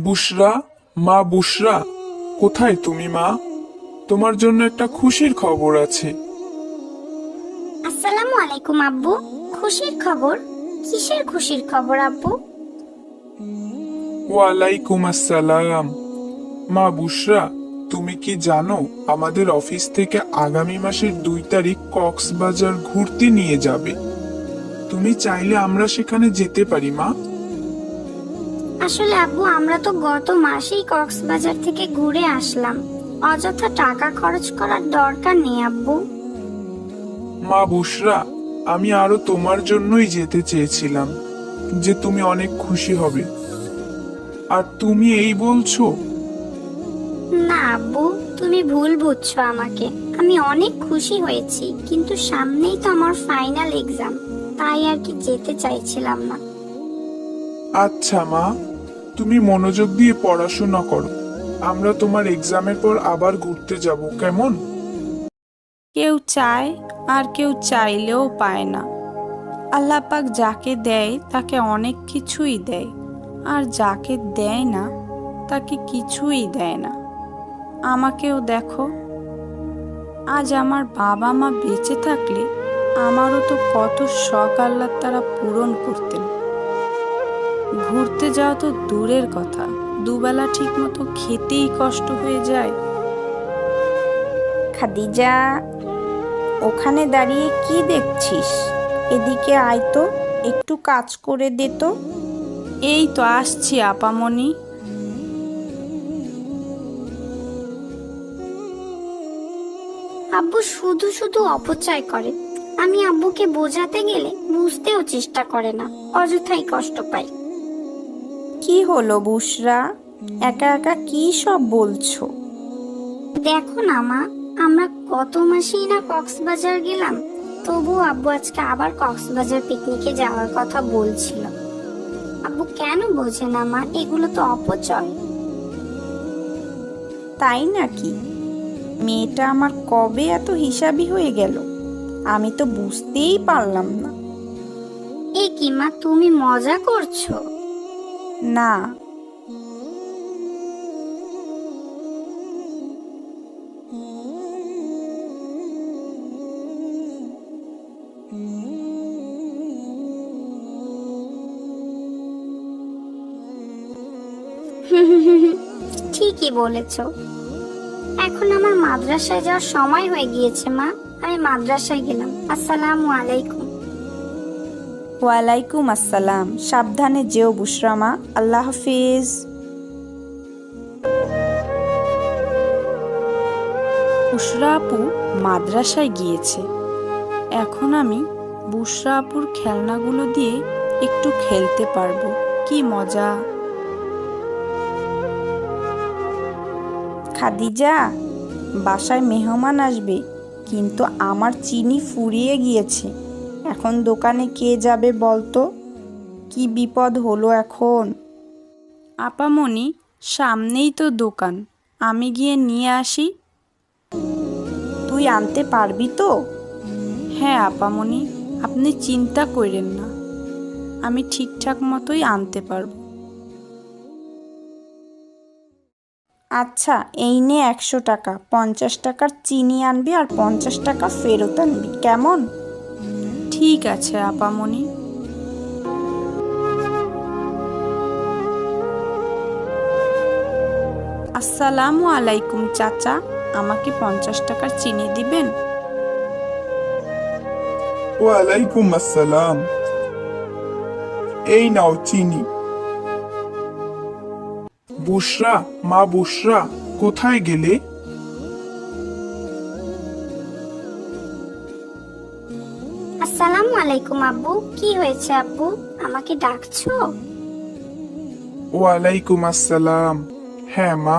বুশরা, মা বুশরা, কোথায় তুমি মা? তোমার জন্য একটা খুশির খবর আছে। আসসালামু আলাইকুম আব্বু। খুশির খবর? কিসের খুশির খবর আব্বু? ওয়ালাইকুম আসসালাম। মা বুশরা, তুমি কি জানো আমাদের অফিস থেকে আগামী মাসের 2 তারিখ কক্সবাজার ঘুরতে নিয়ে যাবে? তুমি চাইলে আমরা সেখানে যেতে পারি মা। আসলে আব্বু, আমরা তো গত মাসেই কক্সবাজার থেকে ঘুরে আসলাম। অযথা টাকা খরচ করার দরকার নেই আব্বু। মা বুশরা, আমি আরো তোমার জন্যই যেতে চেয়েছিলাম, যে তুমি অনেক খুশি হবে। আর তুমি এই বলছো? না আব্বু, তুমি ভুল বুঝছো আমাকে। আমি অনেক খুশি হয়েছি, কিন্তু সামনেই তো আমার ফাইনাল এক্সাম, তাই আর কি যেতে চাইছিলাম না। আচ্ছা মা, তুমি মনোযোগ দিয়ে পড়াশোনা করো। আমরা তোমার এক্সামের পর আবার ঘুরতে যাব, কেমন? কেউ চায় আর কেউ চাইলেও পায় না। আল্লাহ পাক যাকে দেয় তাকে অনেক কিছুই দেয়, আর যাকে দেয় না তাকে কিছুই দেয় না। আমাকেও দেখো, আজ আমার বাবা মা বেঁচে থাকলে আমারও তো কত শখ আল্লাহ তারা পূরণ করতেন। ঘুরতে যাওয়া তো দূরের কথা, দুবেলা ঠিক মতো খেতেই কষ্ট হয়ে যায়। খাদিজা, ওখানে দাঁড়িয়ে কি দেখছিস? এদিকে আয় তো, একটু কাজ করে দে তো। এই তো আসছি আপামনি। আব্বু শুধু শুধু অপচয় করে। আমি আব্বুকে বোঝাতে গেলে বুঝতেও চেষ্টা করে না, অযথাই কষ্ট পাই। কি হলো বুশরা, একা একা কি সব বলছো? দেখো না মা, আমরা গত মাসেই না কক্সবাজার গেলাম, তবুও আব্বু আজকে আবার কক্সবাজার পিকনিকে যাওয়ার কথা বলছিল। আব্বু কেন বোঝে না মা? এগুলো তো অপচয়। তাই নাকি? মেয়েটা আমার কবে এত হিসাবি হয়ে গেল, আমি তো বুঝতেই পারলাম না। এ কি মা, তুমি মজা করছো? না, ঠিকই বলেছো। এখন আমার মাদ্রাসায় যাওয়ার সময় হয়ে গিয়েছে মা, আমি মাদ্রাসায় গেলাম। আসসালামু আলাইকুম। ওয়ালাইকুম আসসালাম। সাবধানে যেও বুশরামা, আল্লাহ হাফিজ। বুশরা আপু মাদ্রাসায় গিয়েছে। এখন আমি বুশরা আপুর খেলনাগুলো দিয়ে একটু খেলতে পারবো। কি মজা! খাদিজা, বাসায় মেহমান আসবে, কিন্তু আমার চিনি ফুরিয়ে গিয়েছে। এখন দোকানে কে যাবে বলতো? কি বিপদ হলো এখন! আপামনি, সামনেই তো দোকান, আমি গিয়ে নিয়ে আসি। তুই আনতে পারবি তো? হ্যাঁ আপামনি, আপনি চিন্তা করেন না, আমি ঠিকঠাক মতোই আনতে পারবো। আচ্ছা, এই নে 100 টাকা। 50 টাকার চিনি আনবি আর 50 টাকা ফেরত আনবি, কেমন? ঠিক আছে আপামনি। আসসালামু আলাইকুম চাচা, আমাকে 50 টাকার চিনি দিবেন? ওয়ালাইকুম আসসালাম। এই নাও চিনি। বুশরা, মা বুশরা, কোথায় গেলে? আসসালামু আলাইকুম আব্বু। কি হয়েছে আব্বু, আমাকে ডাকছো? ওয়ালাইকুম আসসালাম। হ্যাঁ মা,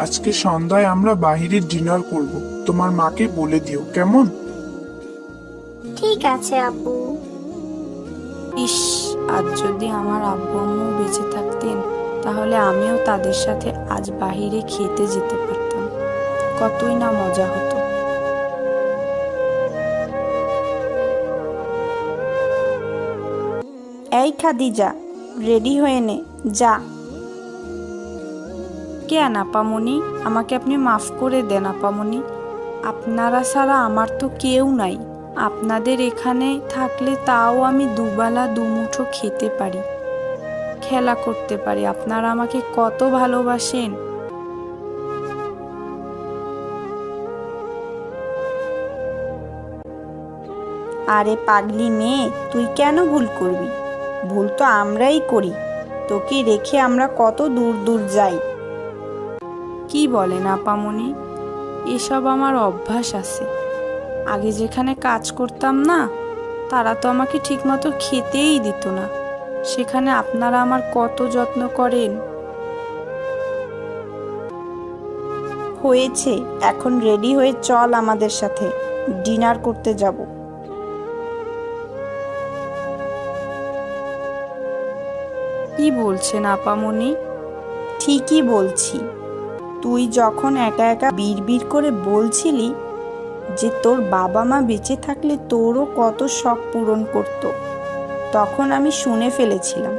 আজকে সন্ধ্যায় আমরা বাইরে ডিনার করব, তোমার মাকে বলে দিও, কেমন? ঠিক আছে আব্বু। ইস, আজ যদি আমার আব্বু আম্মু বেঁচে থাকতেন, তাহলে আমিও তাদের সাথে আজ বাইরে খেতে যেতে পারতাম। কতই না মজা হতো। এই খাদিজা, রেডি হয়ে নে, যা। কেন আপামনি, আমাকে আপনি মাফ করে দেন আপামনি। আপনারা ছাড়া আমার তো কেউ নাই। আপনাদের এখানে থাকলে তাও আমি দুবেলা দুমুঠো খেতে পারি, খেলা করতে পারি। আপনারা আমাকে কত ভালোবাসেন। আরে পাগলি মেয়ে, তুই কেন ভুল করবি? ভুল তো আমরাই করি। তোকে রেখে আমরা কত দূর দূর যাই। কি বলেন আপামনি? এসব আমার অভ্যাস আছে। আগে যেখানে কাজ করতাম না, তারা তো আমাকে ঠিকমতো খেতেই দিত না। সেখানে আপনারা আমার কত যত্ন করেন। হয়েছে, এখন রেডি হয়ে চল আমাদের সাথে, ডিনার করতে যাব। কি বলছেন আপামনি? ঠিকই বলছি। তুই যখন একা একা বিড়বিড় করে বলছিলি যে তোর বাবা মা বেঁচে থাকলে তোরও কত শখ পূরণ করত, তখন আমি শুনে ফেলেছিলাম।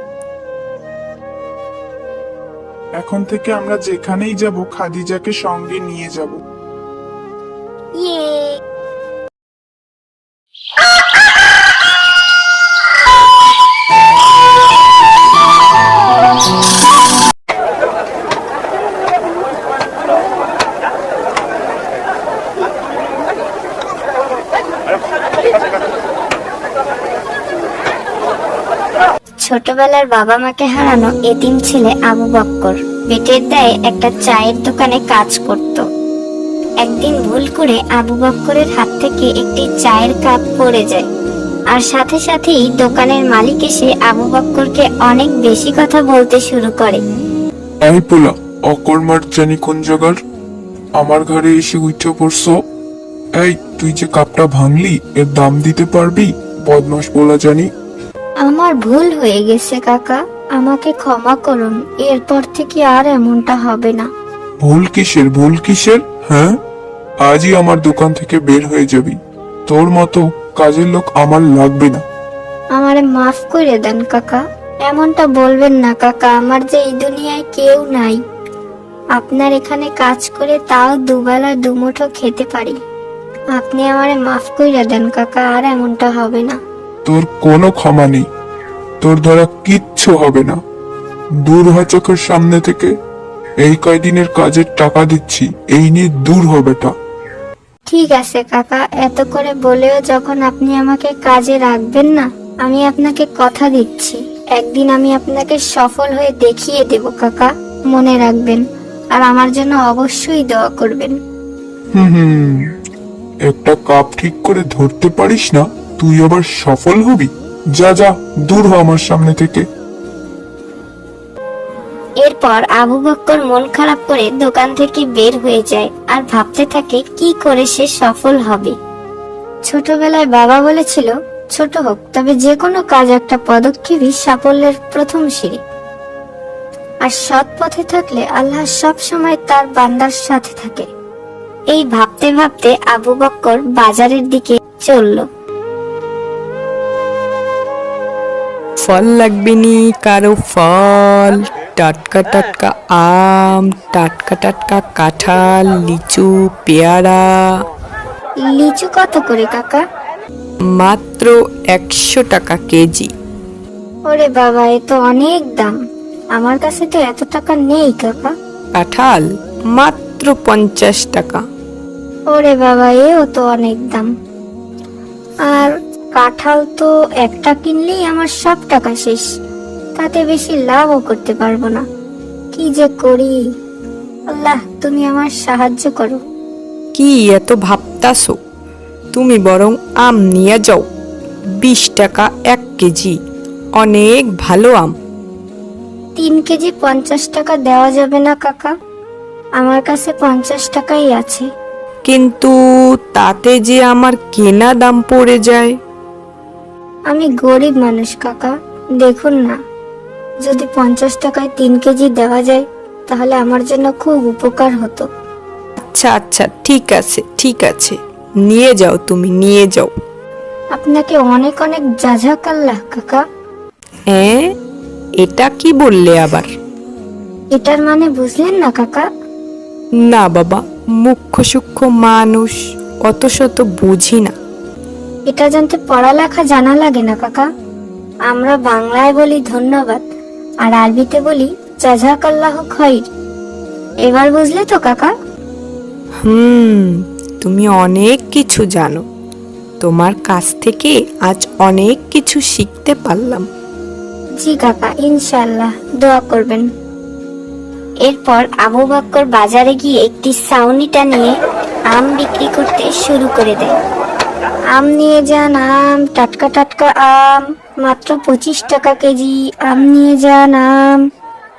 এখন থেকে আমরা যেখানেই যাব খাদিজাকে সঙ্গে নিয়ে যাব। ইয়ে, ছোটবেলার বাবা মাকে হারানো এতিম ছেলে আবু বক্কর পেটের দায়ে একটা চায়ের দোকানে কাজ করত। একদিন ভুল করে আবু বক্করের হাত থেকে একটি চায়ের কাপ পড়ে যায়, আর সাথে সাথেই দোকানের মালিক এসে আবু বক্করকে অনেক বেশি কথা বলতে শুরু করে। এই পোলা, অকর্মার জানি কোন জায়গার, আমার ঘরে এসে উঠে পড়ছো। এই, তুই যে কাপটা ভাঙলি এর দাম দিতে পারবি? বদমাস পোলা জানি। আমার ভুল হয়ে গেছে কাকা, আমাকে ক্ষমা করুন, এরপর থেকে আর এমনটা হবে না। ভুল কিসের, ভুল কিসের? হ্যাঁ, আজই আমার দোকান থেকে বের হয়ে যাবি। তোর মতো কাজের লোক আমার লাগবে না। আমারে মাফ করে দেন কাকা, এমনটা বলবেন না কাকা, আমার যে এই দুনিয়ায় কেউ নাই। আপনার এখানে কাজ করে তাও দুবেলা দুমুঠো খেতে পারি। আপনি আমারে মাফ করে দেন কাকা, আর এমনটা হবে না। তোর কোনো ক্ষমা নেই, তোর দ্বারা কিচ্ছু হবে না। দূর হ চোখের সামনে থেকে। এই কয়দিনের কাজের টাকা দিচ্ছি, এই নিয়ে দূর হ বেটা। ঠিক আছে কাকা, এত করে বলেও যখন আপনি আমাকে কাজে রাখবেন না, আমি আপনাকে কথা দিচ্ছি, একদিন আমি আপনাকে সফল হয়ে দেখিয়ে দেব কাকা, মনে রাখবেন। আর আমার জন্য অবশ্যই দোয়া করবেন। হুম, একটা কাপ ঠিক করে ধরতে পারিস না, তুই আবার সফল হবি? যা যা, দূর হ আমার সামনে থেকে। এরপর আবু বক্কর মন খারাপ করে দোকান থেকে বের হয়ে যায় আর ভাবতে থাকে কি করে সে সফল হবে। ছোটবেলায় বাবা বলেছিল, ছোট হোক তবে যে কোনো কাজ একটা পদক্ষেপই সাফল্যের প্রথম সিঁড়ি। আর সৎ পথে থাকলে আল্লাহ সব সময় তার বান্দার সাথে থাকে। এই ভাবতে ভাবতে আবু বক্কর বাজারের দিকে চলল। ফল লাগবে নি কারো? ফল, টাটকা টাটকা আম, টাটকা টাটকা কাঁঠাল, লিচু, পেয়ারা। লিচু কত করে কাকা? মাত্র 100 টাকা কেজি। ওরে বাবা, এ তো অনেক দাম, আমার কাছে তো এত টাকা নেই কাকা। কাঁঠাল মাত্র 50 টাকা। ওরে বাবা, এও তো অনেক দাম। আর কাঁঠাল তো একটা কিনলেই আমার সব টাকা শেষ, তাতে বেশি লাভও করতে পারবো না। কি যে করি, আল্লাহ তুমি আমার সাহায্য করো। কি এত ভাবতাছো? তুমি বরং আম নিয়ে যাও, 20 টাকা 1 কেজি, অনেক ভালো আম। 3 কেজি 50 টাকা দেওয়া যাবে না কাকা? আমার কাছে 50 টাকাই আছে। কিন্তু তাতে যে আমার কেনা দাম পড়ে যায়। আমি গরিব মানুষ কাকা, দেখুন না, যদি 50 টাকায় 3 কেজি দেওয়া যায় তাহলে আমার জন্য খুব উপকার হতো। আচ্ছা আচ্ছা, ঠিক আছে ঠিক আছে, নিয়ে যাও, তুমি নিয়ে যাও। আপনাকে অনেক অনেক জাযাকাল্লাহ কাকা। এটা কি বললে আবার? এটার মানে বুঝলেন না কাকা? না বাবা, মুখ্য সূক্ষ্ম মানুষ, অত শত বুঝি না। এটা জানতে পড়ালেখা জানা লাগে না কাকা। আমরা বাংলায় বলি ধন্যবাদ, আর আরবিতে বলি জাযাকাল্লাহ খাইর। এবার বুঝলে তো কাকা? তুমি অনেক কিছু জানো। তোমার কাছ থেকে আজ অনেক কিছু শিখতে পারলাম। জি কাকা, ইনশাআল্লাহ, দোয়া করবেন। এরপর আবু বক্কর বাজারে গিয়ে একটি ছাউনিটা নিয়ে আম বিক্রি করতে শুরু করে দেয়। আম নিয়ে যান, আম, টাটকা টাটকা আম, মাত্র 25 টাকা কেজি। আম নিয়ে যান, আম,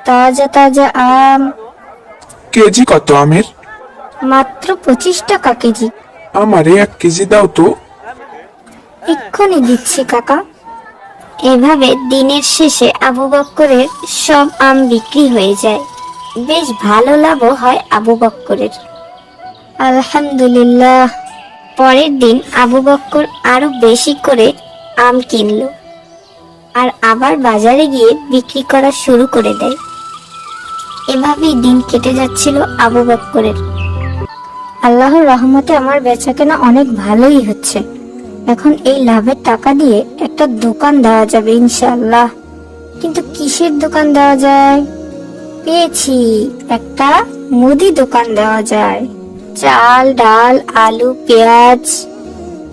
তাজা তাজা আম, কেজি কত আমের? মাত্র 25 টাকা কেজি। আমারে 1 কেজি দাও তো। এক্ষুনি দিচ্ছি কাকা। এভাবে দিনের শেষে আবু বক্করের সব আম বিক্রি হয়ে যায়। বেশ ভালো লাভও হয় আবু বক্করের। আলহামদুলিল্লাহ। পরের দিন আবু বক্কর আরো বেশি করে আম কিনলো আর আবার বাজারে গিয়ে বিক্রি করা শুরু করে দেয়। এভাবেই দিন কেটে যাচ্ছিল আবু বক্করের। আল্লাহর রহমতে আমার বেচাকেনা অনেক ভালোই হচ্ছে। এখন এই লাভের টাকা দিয়ে একটা দোকান দেওয়া যাবে ইনশাআল্লাহ। কিন্তু কিসের দোকান দেওয়া যায়? পেয়েছি, একটা মুদি দোকান দেওয়া যায়। চাল, ডাল, আলু, পেঁয়াজ,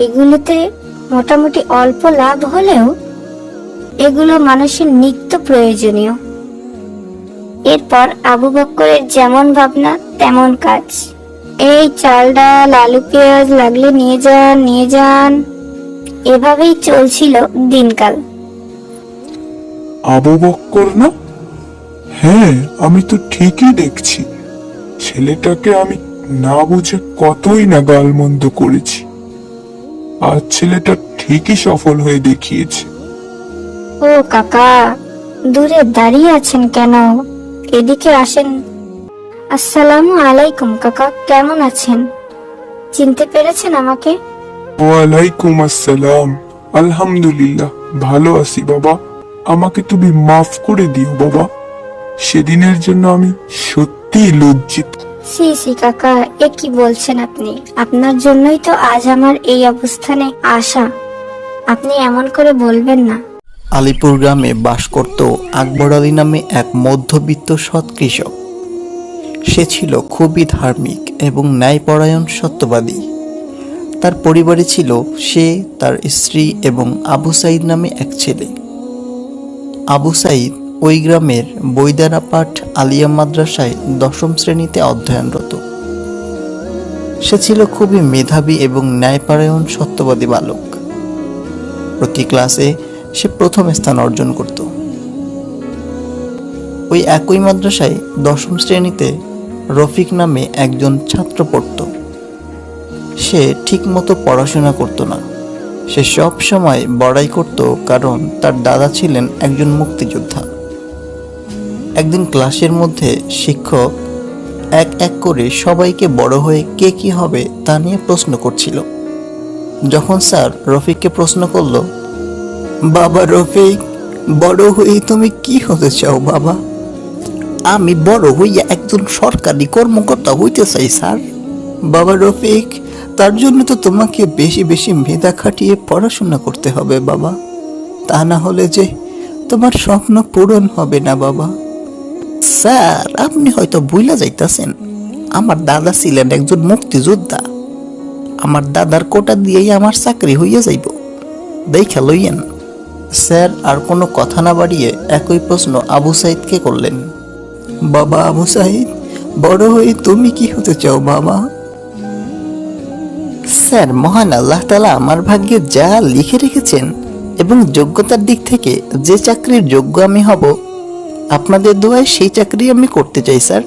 এগুলোতে মোটামুটি অল্প লাভ হলেও এগুলো মানুষের নিত্য প্রয়োজনীয়। এরপর আবু বক্করের যেমন ভাবনা তেমন কাজ। এই চাল, ডাল, আলু, পেঁয়াজ লাগলে নিয়ে যান, নিয়ে যান। এভাবেই চলছিল দিনকাল। আবু বক্কর না? হ্যাঁ, আমি তো ঠিকই দেখছি। ছেলেটাকে আমি না বুঝে কতই না গালমন্দ করেছি, আর ছেলেটা ঠিকই সফল হয়ে দেখিয়েছে। ও কাকা, দূরে দাঁড়িয়ে আছেন কেন? এদিকে আসেন। আসসালামু আলাইকুম কাকা, কেমন আছেন? চিনতে পেরেছেন আমাকে? ওয়ালাইকুম আসসালাম। আলহামদুলিল্লাহ, ভালো আছি বাবা। আমাকে তুমি মাফ করে দিও বাবা। সেদিনের জন্য আমি সত্যি লজ্জিত। সি সি কাকা, এ কি বলছেন আপনি? আপনার জন্যই তো আজ আমার এই অবস্থানে আসা। আপনি এমন করে বলবেন না। আলিপুর গ্রামে বাস করত আকবর আলী নামে এক মধ্যবিত্ত সৎ কৃষক। সে ছিল খুবই ধার্মিক এবং ন্যায়পরায়ণ সত্যবাদী। তার পরিবারে ছিল সে, তার স্ত্রী এবং আবু সাইদ নামে এক ছেলে। আবু সাইদ ওই গ্রামের বৈদারাপাট আলিয়া মাদ্রাসায় 10ম শ্রেণীতে অধ্যয়নরত। সে ছিল খুবই মেধাবী এবং ন্যায়পরায়ণ সত্যবাদী বালক। প্রতি ক্লাসে সে প্রথম স্থান অর্জন করত। ওই একই মাদ্রাসায় 10ম শ্রেণীতে রফিক নামে একজন ছাত্র পড়ত। সে ঠিকমতো পড়াশোনা করত না। সে সব সময় বড়াই করত, কারণ তার দাদা ছিলেন একজন মুক্তিযোদ্ধা। একদিন ক্লাসের মধ্যে শিক্ষক এক এক করে সবাইকে বড় হয়ে কে কি হবে তা নিয়ে প্রশ্ন করছিল। যখন স্যার রফিককে প্রশ্ন করল, বাবা রফিক, বড় হয়ে তুমি কি হতে চাও বাবা? আমি বড় হইয়া একজন সরকারি কর্মকর্তা হইতে চাই স্যার। বাবা রফিক, তার জন্য তো তোমাকে বেশি বেশি মেধা খাটিয়ে পড়াশোনা করতে হবে বাবা, তা না হলে যে তোমার স্বপ্ন পূরণ হবে না বাবা। স্যার, আপনি হয়তো ভুলে যাইতাছেন, আমার দাদা ছিলেন একজন মুক্তিযোদ্ধা। আমার দাদার কোটা দিয়েই আমার চাকরি হইয়া যাইব, দেখা লইয়েন। স্যার আর কোনো কথা না বাড়িয়ে একই প্রশ্ন আবু সাইদকে করলেন। বাবা আবু সাইদ, বড় হয়ে তুমি কি হতে চাও বাবা? স্যার, মহান আল্লাহ তাআলা আমার ভাগ্যে যা লিখে রেখেছেন এবং যোগ্যতার দিক থেকে যে চাকরির যোগ্য আমি হব, আপনাদের দোয়ায় সেই চাকরি আমি করতে চাই স্যার,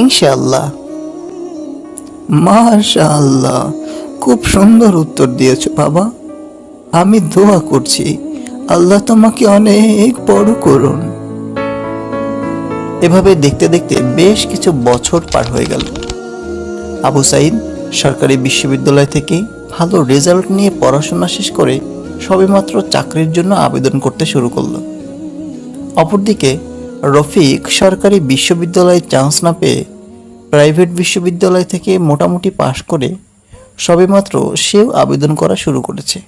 ইনশাআল্লাহ। মাশাআল্লাহ, খুব সুন্দর উত্তর দিয়েছো বাবা। আমি দোয়া করছি আল্লাহ তোমাকে অনেক বড় করুন। এভাবে দেখতে দেখতে বেশ কিছু বছর পার হয়ে গেল। আবু সাইদ সরকারি বিশ্ববিদ্যালয় থেকে ভালো রেজাল্ট নিয়ে পড়াশোনা শেষ করে সবেমাত্র চাকরির জন্য আবেদন করতে শুরু করলো। অপরদিকে রফিক সরকারি বিশ্ববিদ্যালয়ে চান্স না পেয়ে প্রাইভেট বিশ্ববিদ্যালয় থেকে মোটামুটি পাশ করে সবেমাত্র সেও আবেদন করা শুরু করেছে।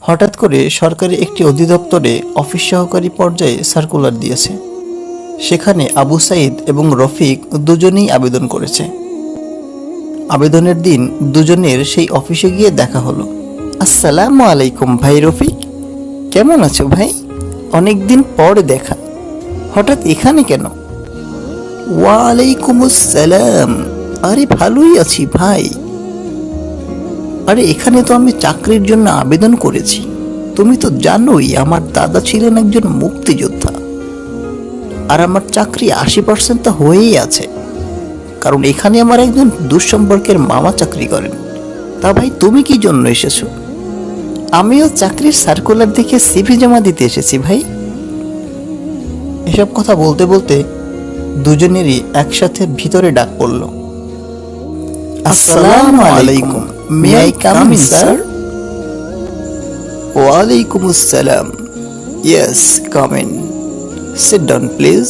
হঠাৎ করে সরকারি একটি অধিদপ্তরে অফিস সহকারী পর্যায়ে সার্কুলার দিয়েছে। সেখানে আবু সাইদ এবং রফিক দুজনেই আবেদন করেছে। আবেদনের দিন দুজনের সেই অফিসে গিয়ে দেখা হলো। আসসালামু আলাইকুম ভাই রফিক, কেমন আছো ভাই? অনেক দিন পর দেখা, হঠাৎ এখানে কেন? ওয়ালাইকুম আসসালাম, আরে ভালোই আছি ভাই। আরে এখানে তো আমি চাকরির জন্য আবেদন করেছি। তুমি তো জানোই আমার দাদা ছিলেন একজন মুক্তিযোদ্ধা, আর আমার চাকরি 80% তো হয়েই আছে, কারণ এখানে আমার একজন দুঃসম্পর্কের মামা চাকরি করেন। তা ভাই তুমি কি জন্য এসেছো? আমিও চাকরির সার্কুলার দেখে সিভি জমা দিতে এসেছি ভাই। এসব কথা বলতে বলতে দুজনেরই একসাথে ভিতরে ডাক পড়ল। আসসালামু আলাইকুম, may I come in sir? ওয়ালাইকুম আসসালাম, yes come in, sit down please.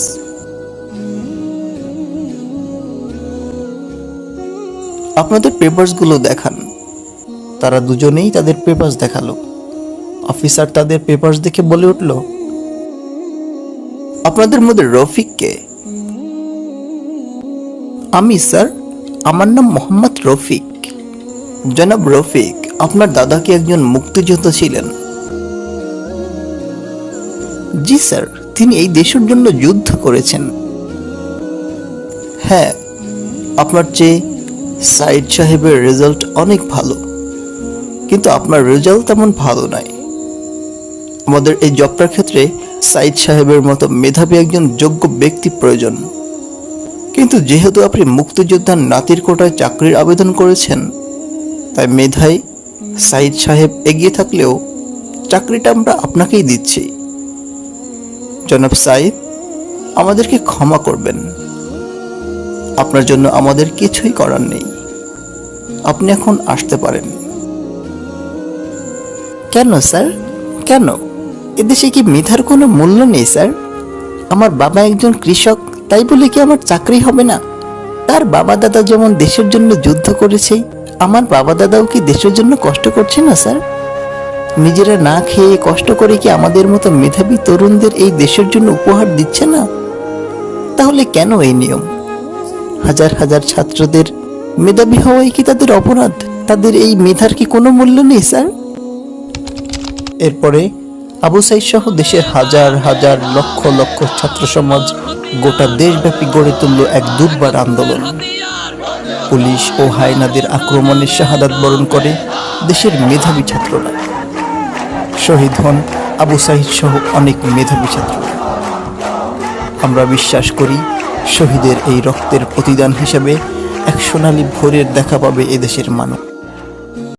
আপনাদের পেপারসগুলো দেখান। তারা দুজনেই তাদের পেপারস দেখালো। অফিসার তাদের পেপারস দেখে বলে উঠল, আপনাদের মধ্যে রফিক কে? আমি স্যার, আমার নাম মোহাম্মদ রফিক। জনাব রফিক, আপনার দাদা কি একজন মুক্তিযোদ্ধা ছিলেন? জি স্যার, তিনি এই দেশের জন্য যুদ্ধ করেছেন। হ্যাঁ, আপনার চেয়ে সাইদ সাহেবের রেজাল্ট অনেক ভালো, কিন্তু আপনার রেজাল্ট তেমন ভালো নয়। আমাদের এই জবটার ক্ষেত্রে সাইদ সাহেবের মতো মেধাবী একজন যোগ্য ব্যক্তি প্রয়োজন। কিন্তু যেহেতু আপনি মুক্তিযোদ্ধার নাতির কোটায় চাকরির আবেদন করেছেন, তাই মেধায় সাইদ সাহেব এগিয়ে থাকলেও চাকরিটা আমরা আপনাকেই দিচ্ছি। জনাব সাইদ, আমাদেরকে ক্ষমা করবেন, আপনার জন্য আমাদের কিছুই করার নেই। আপনি এখন আসতে পারেন। কেন স্যার, কেন? এদেশে কি মেধার কোনো মূল্য নেই স্যার? আমার বাবা একজন কৃষক, তাই বলে কি আমার চাকরি হবে না? তার বাবা দাদা যেমন দেশের জন্য যুদ্ধ করেছে, আমার বাবা দাদাও কি দেশের জন্য কষ্ট করছে না স্যার? নিজেরা না খেয়ে কষ্ট করে কি আমাদের মতো মেধাবী তরুণদের এই দেশের জন্য উপহার দিচ্ছে না? তাহলে কেন এই নিয়ম? হাজার হাজার ছাত্রদের মেধাবী হওয়াই কি তাদের অপরাধ? তাদের এই মেধার কি কোনো মূল্য নেই স্যার? এরপরে আবু সাইদ সহ দেশের হাজার হাজার লক্ষ লক্ষ ছাত্র সমাজ গোটা দেশব্যাপী গড়ে তুলল এক দুর্বার আন্দোলন। পুলিশ ও হায়নাদের আক্রমণে শাহাদাত বরণ করে দেশের মেধাবী ছাত্ররা। শহীদ হন আবু সাইদ সহ অনেক মেধাবী ছাত্র। আমরা বিশ্বাস করি শহীদের এই রক্তের প্রতিদান হিসেবে এক সোনালী ভোরের দেখা পাবে এদেশের মানুষ।